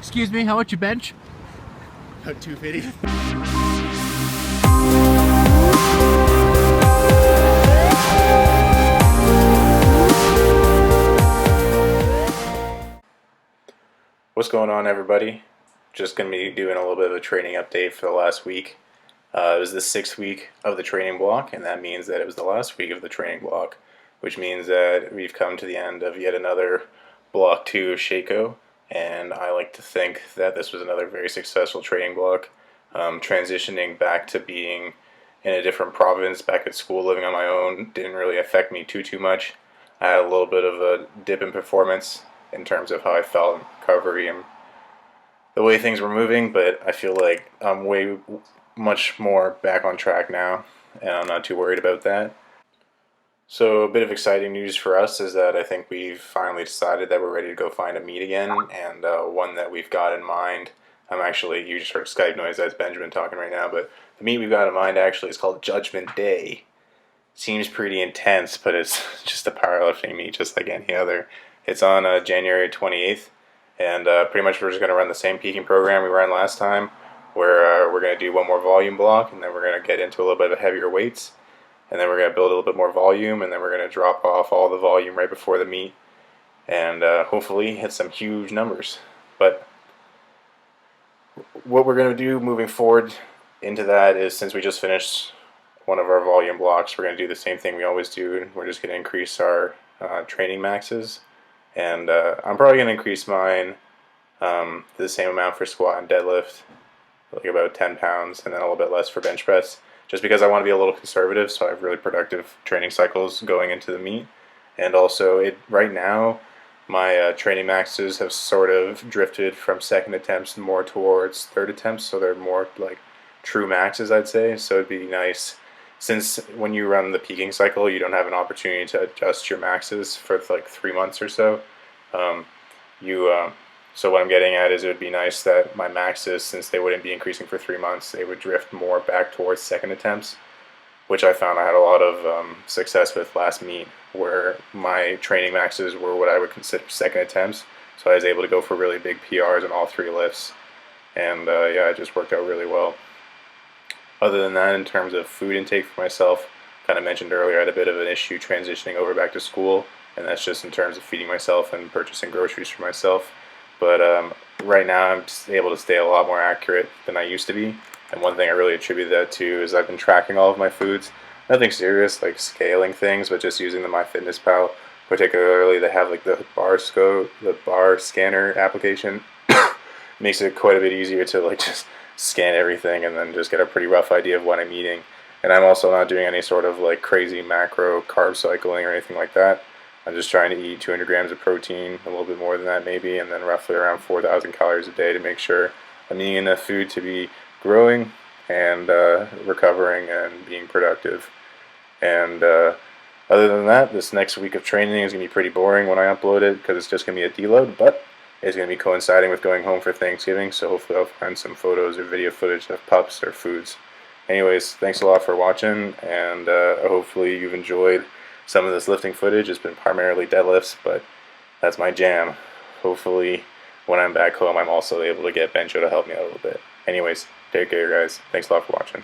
Excuse me, how much you bench? About 250. What's going on, everybody? Just going to be doing a little bit of a training update for the last week. It was the 6th week of the training block, and that means that it was the last week of the training block, which means that we've come to the end of yet another block 2 of Shaco, and I like to think that this was another very successful training block. Transitioning back to being in a different province, back at school, living on my own, didn't really affect me too much. I had a little bit of a dip in performance in terms of how I felt in recovery and the way things were moving, but I feel like I'm way much more back on track now, and I'm not too worried about that. So a bit of exciting news for us is that I think we've finally decided that we're ready to go find a meet again, and one that we've got in mind. You just heard Skype noise, that's Benjamin talking right now, but the meet we've got in mind actually is called Judgment Day. Seems pretty intense, but it's just a powerlifting meet just like any other. It's on January 28th, and pretty much we're just going to run the same peaking program we ran last time, where we're going to do one more volume block, and then we're going to get into a little bit of heavier weights, and then we're going to build a little bit more volume, and then we're going to drop off all the volume right before the meet, and hopefully hit some huge numbers. But what we're going to do moving forward into that is, since we just finished one of our volume blocks, we're going to do the same thing we always do. We're just going to increase our training maxes, and I'm probably going to increase mine the same amount for squat and deadlift, like about 10 pounds, and then a little bit less for bench press, just because I want to be a little conservative so I have really productive training cycles going into the meet. And also, right now, my training maxes have sort of drifted from second attempts more towards third attempts, so they're more like true maxes, I'd say. So it'd be nice, since when you run the peaking cycle, you don't have an opportunity to adjust your maxes for like 3 months or so. So what I'm getting at is, it would be nice that my maxes, since they wouldn't be increasing for 3 months, they would drift more back towards second attempts, which I found I had a lot of success with last meet, where my training maxes were what I would consider second attempts. So I was able to go for really big PRs on all 3 lifts, and yeah, it just worked out really well. Other than that, in terms of food intake for myself, kind of mentioned earlier, I had a bit of an issue transitioning over back to school, and that's just in terms of feeding myself and purchasing groceries for myself. But right now I'm just able to stay a lot more accurate than I used to be, and one thing I really attribute that to is I've been tracking all of my foods. Nothing serious like scaling things, but just using the MyFitnessPal. Particularly, they have like the bar scanner application. Makes it quite a bit easier to like just scan everything and then just get a pretty rough idea of what I'm eating. And I'm also not doing any sort of like crazy macro carb cycling or anything like that. I'm just trying to eat 200 grams of protein, a little bit more than that maybe, and then roughly around 4,000 calories a day to make sure I'm eating enough food to be growing and recovering and being productive. And other than that, this next week of training is going to be pretty boring when I upload it, because it's just going to be a deload, but it's going to be coinciding with going home for Thanksgiving, so hopefully I'll find some photos or video footage of pups or foods. Anyways, thanks a lot for watching, and hopefully you've enjoyed some of this lifting footage. It's been primarily deadlifts, but that's my jam. Hopefully when I'm back home, I'm also able to get Benjo to help me out a little bit. Anyways, take care, guys. Thanks a lot for watching.